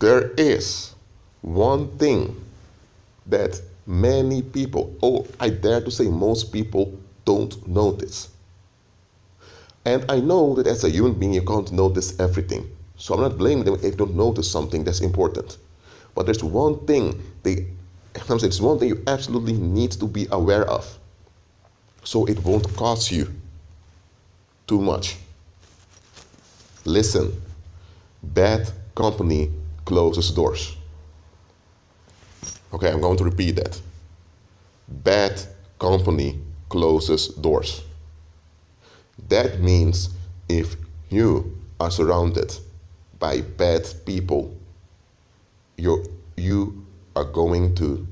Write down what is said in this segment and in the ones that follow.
There is one thing that many people, or I dare to say most people, don't notice. And I know that as a human being, you can't notice everything. So I'm not blaming them if they don't notice something that's important. But there's one thing it's one thing you absolutely need to be aware of. So it won't cost you too much. Listen, bad company closes doors. Okay, I'm going to repeat that. Bad company closes doors. That means if you are surrounded by bad people, you are going to,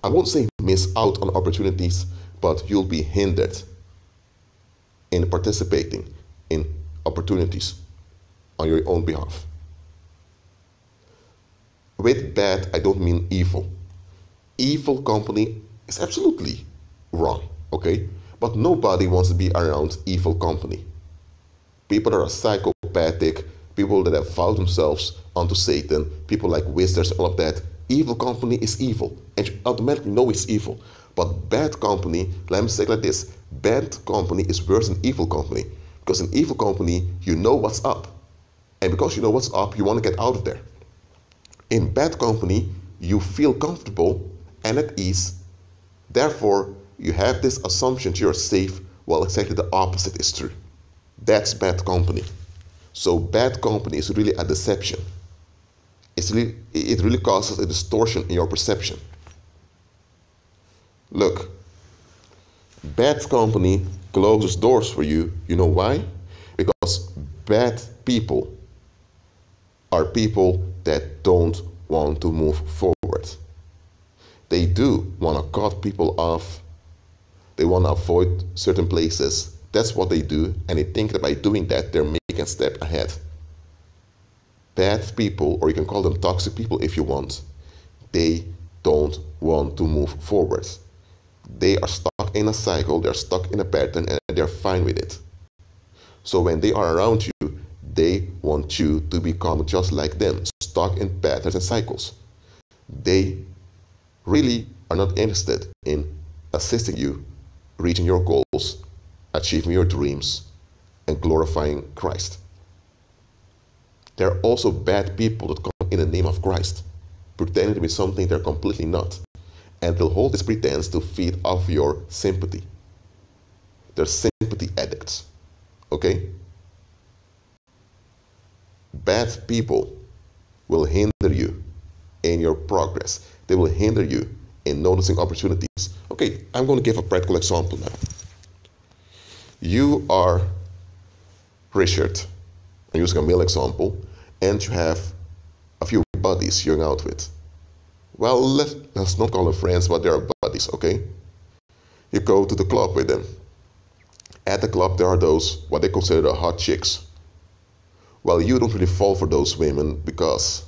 I won't say miss out on opportunities, but you'll be hindered in participating in opportunities on your own behalf. With bad, I don't mean evil. Evil company is absolutely wrong, okay? But nobody wants to be around evil company. People that are psychopathic, people that have vowed themselves unto Satan, people like wizards, all of that. Evil company is evil, and you automatically know it's evil. But bad company, let me say it like this, bad company is worse than evil company. Because in evil company, you know what's up. And because you know what's up, you want to get out of there. In bad company, you feel comfortable and at ease. Therefore, you have this assumption that you're safe, while exactly the opposite is true. That's bad company. So bad company is really a deception. It really causes a distortion in your perception. Look, bad company closes doors for you. You know why? Because bad people are people that don't want to move forward. They do want to cut people off. They want to avoid certain places. That's what they do, and they think that by doing that, they're making a step ahead. Bad people, or you can call them toxic people if you want, they don't want to move forward. They are stuck in a cycle, they're stuck in a pattern, and they're fine with it. So when they are around you, they want you to become just like them, stuck in patterns and cycles. They really are not interested in assisting you reaching your goals, achieving your dreams, and glorifying Christ. There are also bad people that come in the name of Christ, pretending to be something they're completely not. And they'll hold this pretense to feed off your sympathy. They're sympathy addicts. Okay? Bad people will hinder you in your progress. They will hinder you in noticing opportunities. Okay, I'm going to give a practical example now. You are Richard, I'm using a male example, and you have a few buddies you're out with. Well, let's not call them friends, but they are buddies, okay? You go to the club with them. At the club, there are those, what they consider the hot chicks. Well, you don't really fall for those women because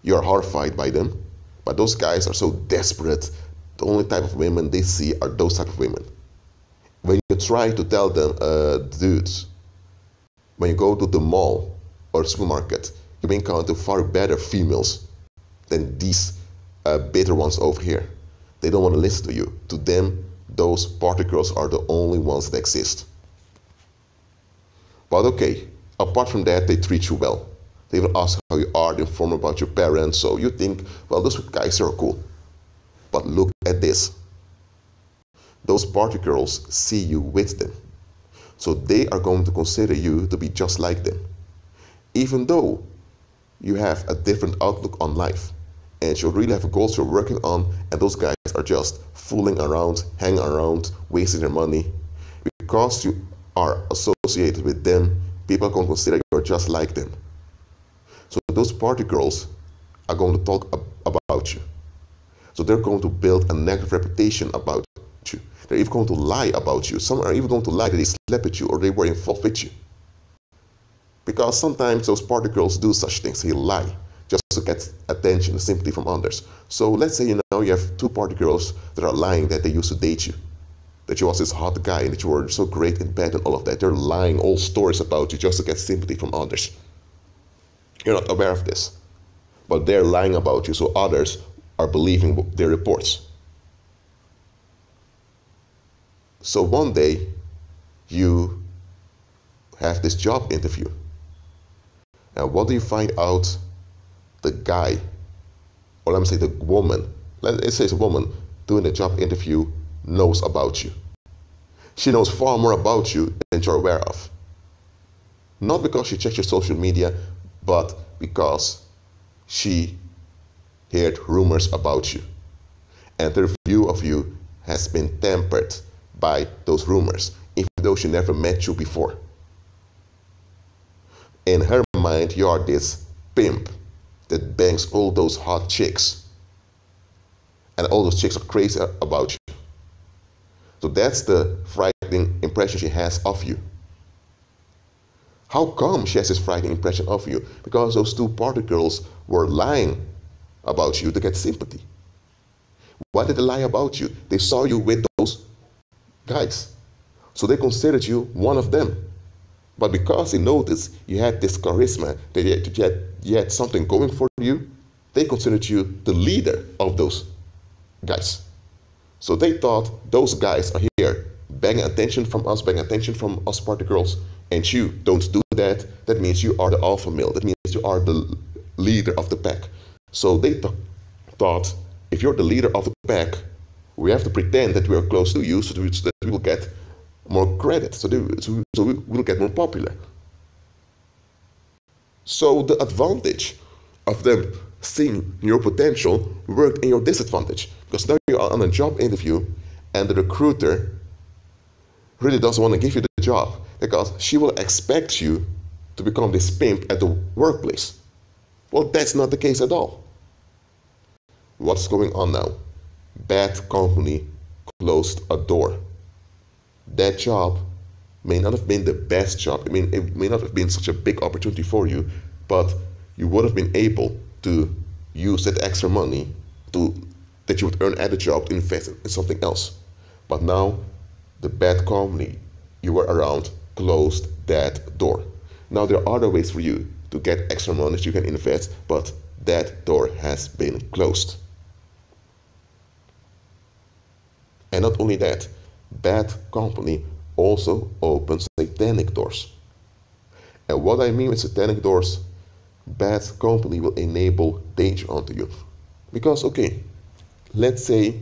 you're horrified by them. But those guys are so desperate, the only type of women they see are those type of women. When you try to tell them, dudes, when you go to the mall or supermarket, you may encounter far better females than these bitter ones over here. They don't want to listen to you. To them, those party girls are the only ones that exist. But okay, apart from that, they treat you well. They will ask how you are, they inform about your parents, so you think, well, those guys are cool. But look at this. Those party girls see you with them. So they are going to consider you to be just like them. Even though you have a different outlook on life and you really have goals you're working on, and those guys are just fooling around, hanging around, wasting their money. Because you are associated with them, people are going to consider you're just like them. So those party girls are going to talk about you. So they're going to build a negative reputation about you. They're even going to lie about you. Some are even going to lie that they slept with you or they were involved with you. Because sometimes those party girls do such things. They lie just to get attention and sympathy from others. So let's say you have two party girls that are lying that they used to date you. That you was this hot guy and that you were so great in bed and all of that. They're lying all stories about you just to get sympathy from others. You're not aware of this. but they're lying about you, so others are believing their reports. So one day, you have this job interview. And what do you find out? The guy, or let me say the woman, let's say it's a woman doing the job interview, knows about you. She knows far more about you than you're aware of. Not because she checked your social media, but because she heard rumors about you. And the view of you has been tempered by those rumors, even though she never met you before. In her mind, you are this pimp that bangs all those hot chicks. And all those chicks are crazy about you. So that's the frightening impression she has of you. How come she has this frightening impression of you? Because those two party girls were lying about you to get sympathy. Why did they lie about you? They saw you with those guys. So they considered you one of them. But because they noticed you had this charisma, that you had something going for you, they considered you the leader of those guys. So they thought those guys are here begging attention from us party girls, and you don't do that. That means you are the alpha male. That means you are the leader of the pack. So they thought, if you're the leader of the pack, we have to pretend that we are close to you so that we will get more credit, so we will get more popular. So the advantage of them seeing your potential worked in your disadvantage, because now you are on a job interview and the recruiter really doesn't want to give you the job because she will expect you to become this pimp at the workplace. Well, that's not the case at all. What's going on now? Bad company closed a door. That job may not have been the best job. I mean, it may not have been such a big opportunity for you, but you would have been able to use that extra money that you would earn at the job to invest in something else. But now, the bad company you were around closed that door. Now there are other ways for you to get extra money that you can invest, but that door has been closed. And not only that, bad company also opens satanic doors. And what I mean with satanic doors, bad company will enable danger onto you. Because, okay, let's say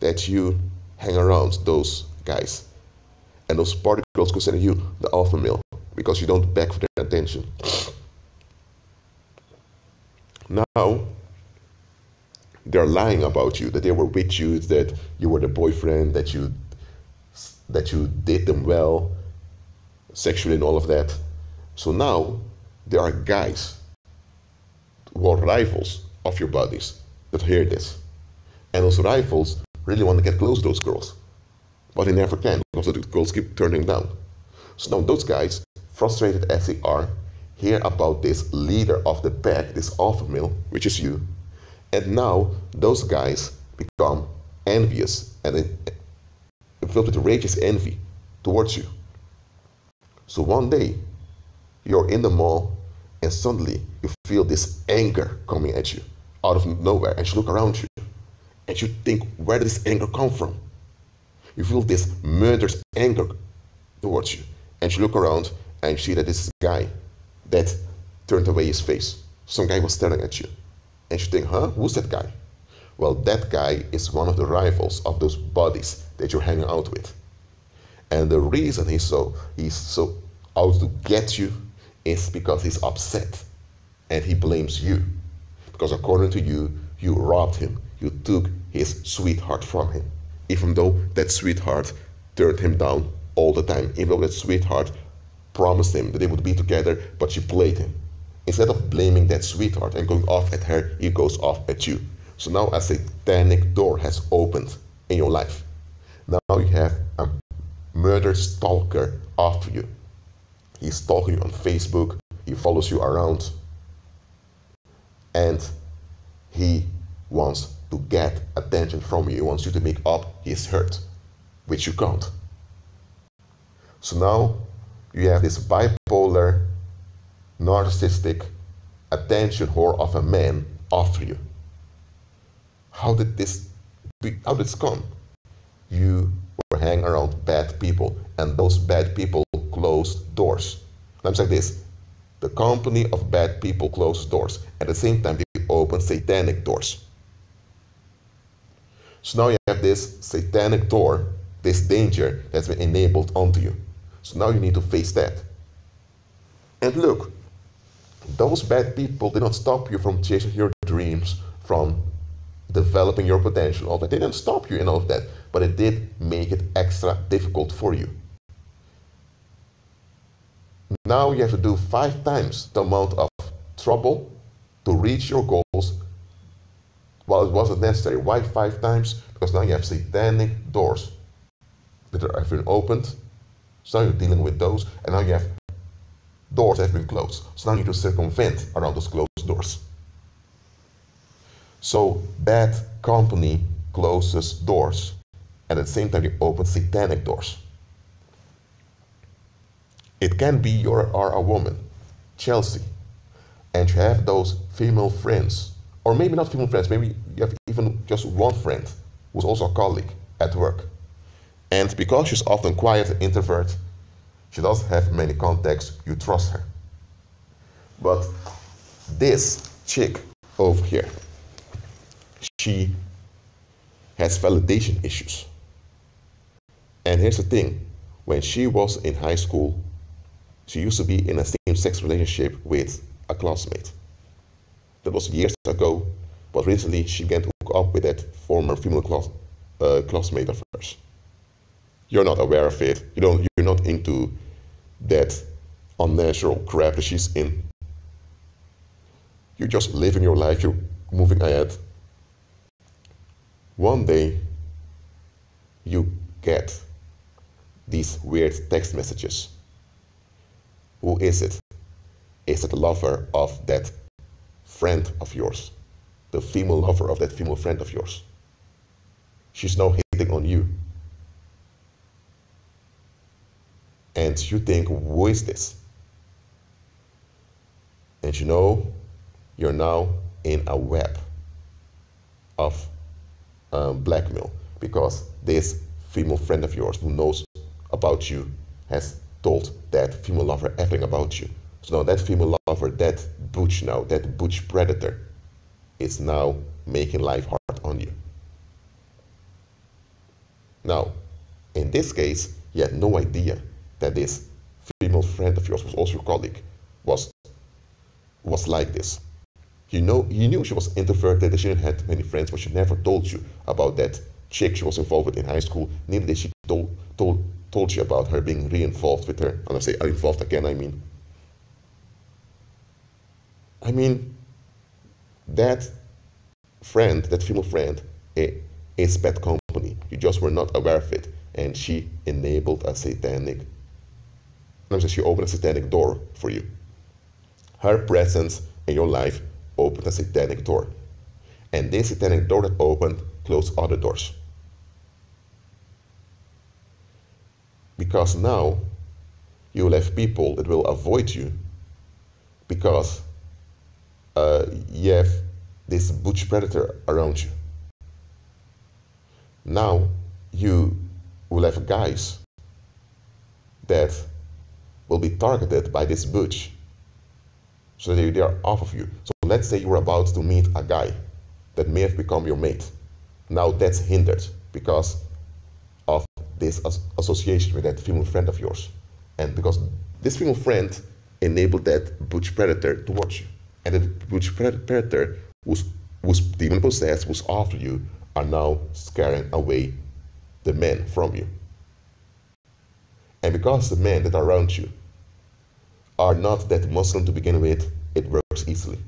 that you hang around those guys and those party girls consider you the alpha male because you don't beg for their attention. Now, they're lying about you, that they were with you, that you were the boyfriend, that you did them well, sexually and all of that. So now, there are guys who are rivals of your buddies that hear this. And those rivals really want to get close to those girls. But they never can because the girls keep turning down. So now those guys, frustrated as they are, hear about this leader of the pack, this alpha male, which is you. And now those guys become envious and filled with rageous envy towards you. So one day, you're in the mall and suddenly you feel this anger coming at you out of nowhere, and you look around you and you think, where did this anger come from? You feel this murderous anger towards you, and you look around and you see that this guy that turned away his face. Some guy was staring at you, and you think, huh, who's that guy? Well, that guy is one of the rivals of those buddies that you're hanging out with. And the reason he's so out to get you is because he's upset, and he blames you. Because according to you, you robbed him. You took his sweetheart from him. Even though that sweetheart turned him down all the time. Even though that sweetheart promised him that they would be together, but she played him. Instead of blaming that sweetheart and going off at her, he goes off at you. So now a satanic door has opened in your life. Now you have a murder stalker after you. He's stalking you on Facebook. He follows you around. And he wants to get attention from you. He wants you to make up his hurt, which you can't. So now you have this bipolar, narcissistic attention whore of a man after you. How did this come? You were hanging around bad people, and those bad people closed doors. Let me say this. The company of bad people closed doors. At the same time, they opened satanic doors. So now you have this satanic door, this danger that's been enabled onto you. So now you need to face that. And look, those bad people did not stop you from chasing your dreams, from developing your potential. All that. They didn't stop you in all of that, but it did make it extra difficult for you. Now you have to do 5 times the amount of trouble to reach your goals. Well, it wasn't necessary. Why 5 times? Because now you have satanic doors that have been opened. So now you're dealing with those, and now you have doors that have been closed. So now you need to circumvent around those closed doors. So bad company closes doors, and at the same time you open satanic doors. It can be you are a woman, Chelsea, and you have those female friends, or maybe not female friends, maybe you have even just one friend who's also a colleague at work. And because she's often quiet and introvert, she doesn't have many contacts, you trust her. But this chick over here, she has validation issues. And here's the thing, when she was in high school, she used to be in a same-sex relationship with a classmate. That was years ago, but recently she began to hook up with that former female classmate of hers. You're not aware of it. You're not into that unnatural crap that she's in. You're just living your life. You're moving ahead. One day, you get these weird text messages. Who is it? Is it the lover of that friend of yours? The female lover of that female friend of yours? She's now hitting on you. And you think, who is this? And you know, you're now in a web of blackmail, because this female friend of yours who knows about you has told that female lover everything about you. So now that female lover, that butch predator, is now making life hard on you. Now, in this case, you had no idea that this female friend of yours was also your colleague, was like this. You knew she was introverted, that she didn't have many friends, but she never told you about that chick she was involved with in high school. Neither did she told you about her being re-involved with her. And I say involved again, I mean, that friend, that female friend, is bad company. You just were not aware of it. And she enabled a satanic, she opened a satanic door for you. Her presence in your life opened a satanic door. And this satanic door that opened closed other doors. Because now you will have people that will avoid you because you have this butch predator around you. Now you will have guys that will be targeted by this butch, so they are off of you. So let's say you were about to meet a guy that may have become your mate. Now that's hindered because of this association with that female friend of yours. And because this female friend enabled that butch predator to watch you. And that butch predator who's demon possessed, who's after you, are now scaring away the men from you. And because the men that are around you are not that Muslim to begin with, it works easily.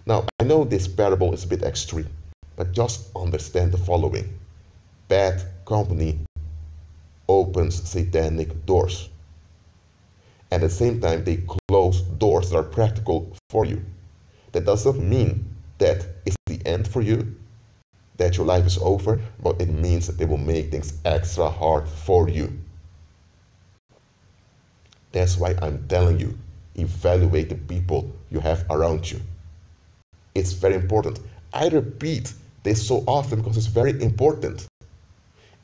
Now, I know this parable is a bit extreme, but just understand the following. Bad company opens satanic doors. And at the same time, they close doors that are practical for you. That doesn't mean that it's the end for you, that your life is over, but it means that they will make things extra hard for you. That's why I'm telling you, evaluate the people you have around you. It's very important. I repeat this so often because it's very important.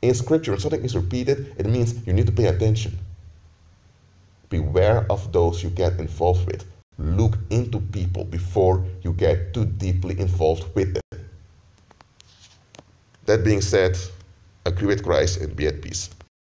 In scripture, when something is repeated, it means you need to pay attention. Beware of those you get involved with. Look into people before you get too deeply involved with them. That being said, agree with Christ and be at peace.